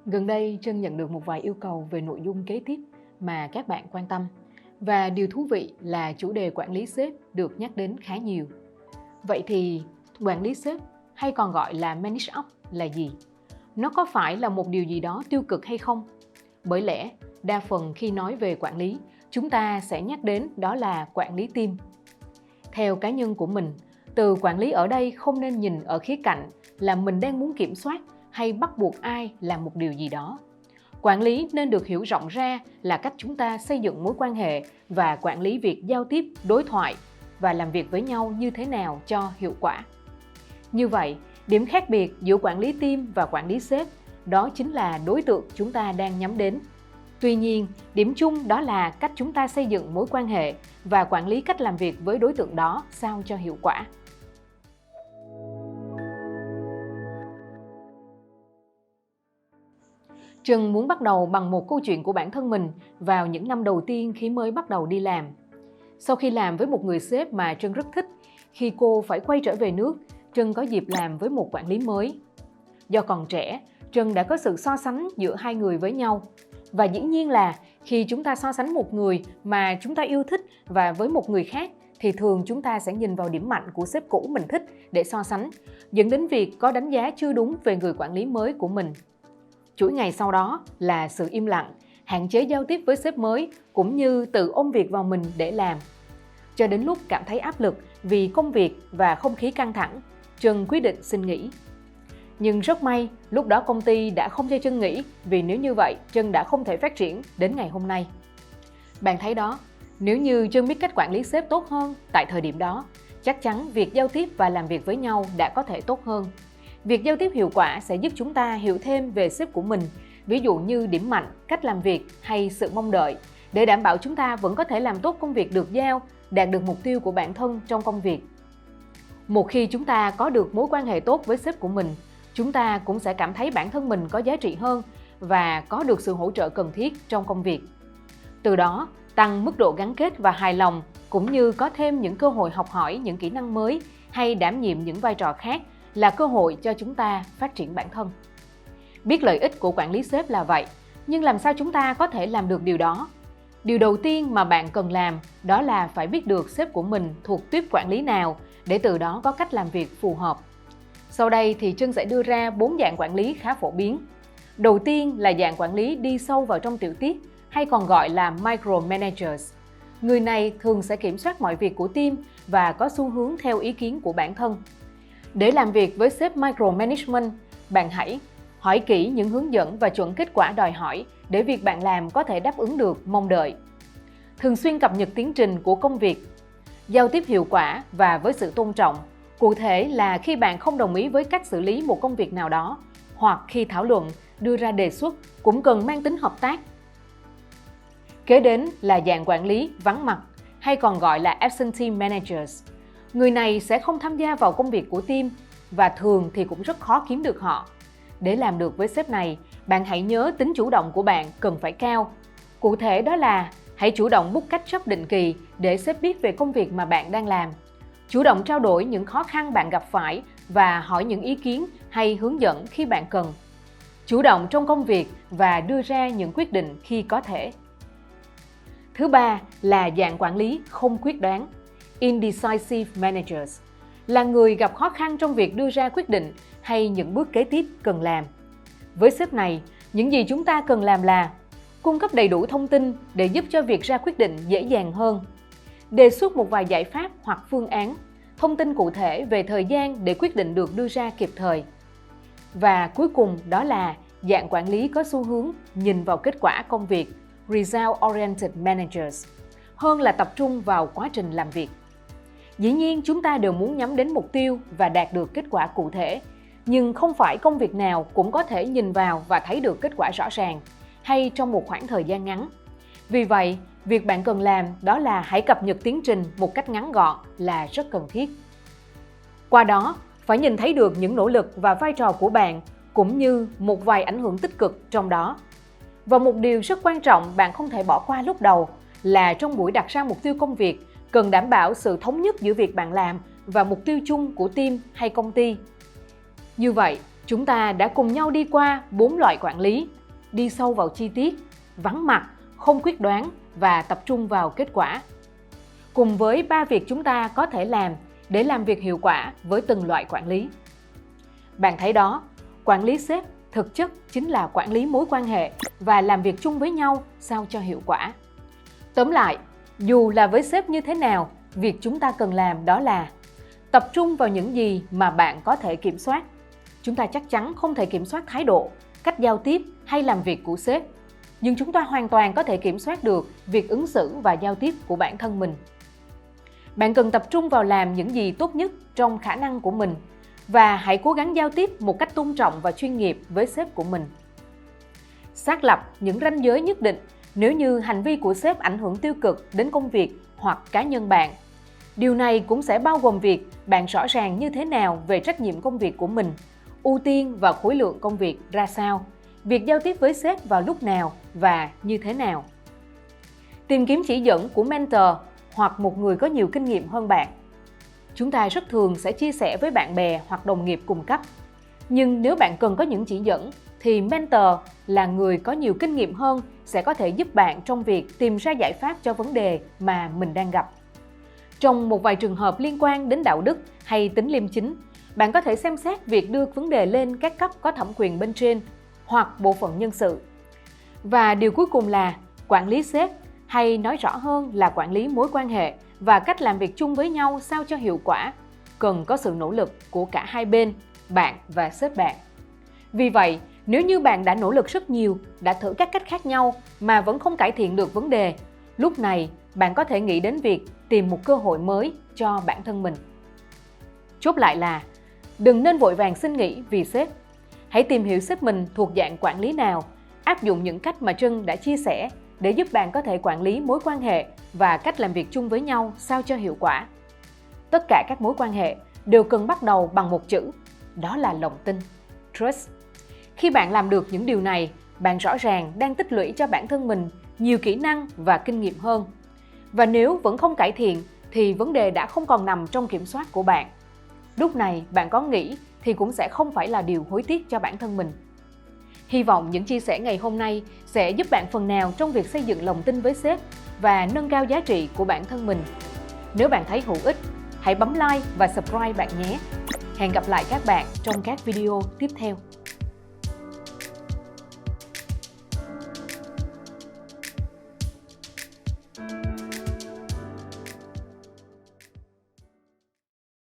Gần đây, Trân nhận được một vài yêu cầu về nội dung kế tiếp mà các bạn quan tâm. Và điều thú vị là chủ đề quản lý sếp được nhắc đến khá nhiều. Vậy thì quản lý sếp hay còn gọi là manage up là gì? Nó có phải là một điều gì đó tiêu cực hay không? Bởi lẽ, đa phần khi nói về quản lý, chúng ta sẽ nhắc đến đó là quản lý team. Theo cá nhân của mình, từ quản lý ở đây không nên nhìn ở khía cạnh là mình đang muốn kiểm soát hay bắt buộc ai làm một điều gì đó. Quản lý nên được hiểu rộng ra là cách chúng ta xây dựng mối quan hệ và quản lý việc giao tiếp, đối thoại và làm việc với nhau như thế nào cho hiệu quả. Như vậy, điểm khác biệt giữa quản lý team và quản lý sếp đó chính là đối tượng chúng ta đang nhắm đến. Tuy nhiên, điểm chung đó là cách chúng ta xây dựng mối quan hệ và quản lý cách làm việc với đối tượng đó sao cho hiệu quả. Trân muốn bắt đầu bằng một câu chuyện của bản thân mình vào những năm đầu tiên khi mới bắt đầu đi làm. Sau khi làm với một người sếp mà Trân rất thích, khi cô phải quay trở về nước, Trân có dịp làm với một quản lý mới. Do còn trẻ, Trân đã có sự so sánh giữa hai người với nhau. Và dĩ nhiên là khi chúng ta so sánh một người mà chúng ta yêu thích và với một người khác, thì thường chúng ta sẽ nhìn vào điểm mạnh của sếp cũ mình thích để so sánh, dẫn đến việc có đánh giá chưa đúng về người quản lý mới của mình. Chuỗi ngày sau đó là sự im lặng, hạn chế giao tiếp với sếp mới cũng như tự ôm việc vào mình để làm. Cho đến lúc cảm thấy áp lực vì công việc và không khí căng thẳng, Trân quyết định xin nghỉ. Nhưng rất may, lúc đó công ty đã không cho Trân nghỉ vì nếu như vậy, Trân đã không thể phát triển đến ngày hôm nay. Bạn thấy đó, nếu như Trân biết cách quản lý sếp tốt hơn tại thời điểm đó, chắc chắn việc giao tiếp và làm việc với nhau đã có thể tốt hơn. Việc giao tiếp hiệu quả sẽ giúp chúng ta hiểu thêm về sếp của mình, ví dụ như điểm mạnh, cách làm việc hay sự mong đợi, để đảm bảo chúng ta vẫn có thể làm tốt công việc được giao, đạt được mục tiêu của bản thân trong công việc. Một khi chúng ta có được mối quan hệ tốt với sếp của mình, chúng ta cũng sẽ cảm thấy bản thân mình có giá trị hơn và có được sự hỗ trợ cần thiết trong công việc. Từ đó, tăng mức độ gắn kết và hài lòng, cũng như có thêm những cơ hội học hỏi những kỹ năng mới hay đảm nhiệm những vai trò khác là cơ hội cho chúng ta phát triển bản thân. Biết lợi ích của quản lý sếp là vậy, nhưng làm sao chúng ta có thể làm được điều đó? Điều đầu tiên mà bạn cần làm đó là phải biết được sếp của mình thuộc tuýp quản lý nào để từ đó có cách làm việc phù hợp. Sau đây thì Trân sẽ đưa ra 4 dạng quản lý khá phổ biến. Đầu tiên là dạng quản lý đi sâu vào trong tiểu tiết, hay còn gọi là micromanagers. Người này thường sẽ kiểm soát mọi việc của team và có xu hướng theo ý kiến của bản thân. Để làm việc với sếp micromanagement, bạn hãy hỏi kỹ những hướng dẫn và chuẩn kết quả đòi hỏi để việc bạn làm có thể đáp ứng được mong đợi. Thường xuyên cập nhật tiến trình của công việc, giao tiếp hiệu quả và với sự tôn trọng. Cụ thể là khi bạn không đồng ý với cách xử lý một công việc nào đó, hoặc khi thảo luận, đưa ra đề xuất cũng cần mang tính hợp tác. Kế đến là dạng quản lý vắng mặt, hay còn gọi là absentee managers. Người này sẽ không tham gia vào công việc của team và thường thì cũng rất khó kiếm được họ. Để làm được với sếp này, bạn hãy nhớ tính chủ động của bạn cần phải cao. Cụ thể đó là hãy chủ động book catch up định kỳ để sếp biết về công việc mà bạn đang làm. Chủ động trao đổi những khó khăn bạn gặp phải và hỏi những ý kiến hay hướng dẫn khi bạn cần. Chủ động trong công việc và đưa ra những quyết định khi có thể. Thứ ba là dạng quản lý không quyết đoán, indecisive managers, là người gặp khó khăn trong việc đưa ra quyết định hay những bước kế tiếp cần làm. Với sếp này, những gì chúng ta cần làm là cung cấp đầy đủ thông tin để giúp cho việc ra quyết định dễ dàng hơn, đề xuất một vài giải pháp hoặc phương án, thông tin cụ thể về thời gian để quyết định được đưa ra kịp thời. Và cuối cùng đó là dạng quản lý có xu hướng nhìn vào kết quả công việc, result-oriented managers, hơn là tập trung vào quá trình làm việc. Dĩ nhiên chúng ta đều muốn nhắm đến mục tiêu và đạt được kết quả cụ thể, nhưng không phải công việc nào cũng có thể nhìn vào và thấy được kết quả rõ ràng, hay trong một khoảng thời gian ngắn. Vì vậy, việc bạn cần làm đó là hãy cập nhật tiến trình một cách ngắn gọn là rất cần thiết. Qua đó, phải nhìn thấy được những nỗ lực và vai trò của bạn, cũng như một vài ảnh hưởng tích cực trong đó. Và một điều rất quan trọng bạn không thể bỏ qua lúc đầu là trong buổi đặt ra mục tiêu công việc, cần đảm bảo sự thống nhất giữa việc bạn làm và mục tiêu chung của team hay công ty. Như vậy, Chúng ta đã cùng nhau đi qua 4 loại quản lý: đi sâu vào chi tiết, vắng mặt, không quyết đoán và tập trung vào kết quả. Cùng với 3 việc chúng ta có thể làm để làm việc hiệu quả với từng loại quản lý. Bạn thấy đó, quản lý sếp thực chất chính là quản lý mối quan hệ và làm việc chung với nhau sao cho hiệu quả. Tóm lại, dù là với sếp như thế nào, việc chúng ta cần làm đó là tập trung vào những gì mà bạn có thể kiểm soát. Chúng ta chắc chắn không thể kiểm soát thái độ, cách giao tiếp hay làm việc của sếp, nhưng chúng ta hoàn toàn có thể kiểm soát được việc ứng xử và giao tiếp của bản thân mình. Bạn cần tập trung vào làm những gì tốt nhất trong khả năng của mình và hãy cố gắng giao tiếp một cách tôn trọng và chuyên nghiệp với sếp của mình. Xác lập những ranh giới nhất định nếu như hành vi của sếp ảnh hưởng tiêu cực đến công việc hoặc cá nhân bạn. Điều này cũng sẽ bao gồm việc bạn rõ ràng như thế nào về trách nhiệm công việc của mình, ưu tiên và khối lượng công việc ra sao, việc giao tiếp với sếp vào lúc nào và như thế nào. Tìm kiếm chỉ dẫn của mentor hoặc một người có nhiều kinh nghiệm hơn bạn. Chúng ta rất thường sẽ chia sẻ với bạn bè hoặc đồng nghiệp cùng cấp. Nhưng nếu bạn cần có những chỉ dẫn, thì mentor là người có nhiều kinh nghiệm hơn sẽ có thể giúp bạn trong việc tìm ra giải pháp cho vấn đề mà mình đang gặp. Trong một vài trường hợp liên quan đến đạo đức hay tính liêm chính, bạn có thể xem xét việc đưa vấn đề lên các cấp có thẩm quyền bên trên hoặc bộ phận nhân sự. Và điều cuối cùng là quản lý sếp, hay nói rõ hơn là quản lý mối quan hệ và cách làm việc chung với nhau sao cho hiệu quả, cần có sự nỗ lực của cả hai bên, bạn và sếp bạn. Vì vậy, nếu như bạn đã nỗ lực rất nhiều, đã thử các cách khác nhau mà vẫn không cải thiện được vấn đề, lúc này bạn có thể nghĩ đến việc tìm một cơ hội mới cho bản thân mình. Chốt lại là, đừng nên vội vàng xin nghỉ vì sếp. Hãy tìm hiểu sếp mình thuộc dạng quản lý nào, áp dụng những cách mà Trân đã chia sẻ để giúp bạn có thể quản lý mối quan hệ và cách làm việc chung với nhau sao cho hiệu quả. Tất cả các mối quan hệ đều cần bắt đầu bằng một chữ, đó là lòng tin, trust. Khi bạn làm được những điều này, bạn rõ ràng đang tích lũy cho bản thân mình nhiều kỹ năng và kinh nghiệm hơn. Và nếu vẫn không cải thiện thì vấn đề đã không còn nằm trong kiểm soát của bạn. Lúc này bạn có nghĩ thì cũng sẽ không phải là điều hối tiếc cho bản thân mình. Hy vọng những chia sẻ ngày hôm nay sẽ giúp bạn phần nào trong việc xây dựng lòng tin với sếp và nâng cao giá trị của bản thân mình. Nếu bạn thấy hữu ích, hãy bấm like và subscribe bạn nhé. Hẹn gặp lại các bạn trong các video tiếp theo.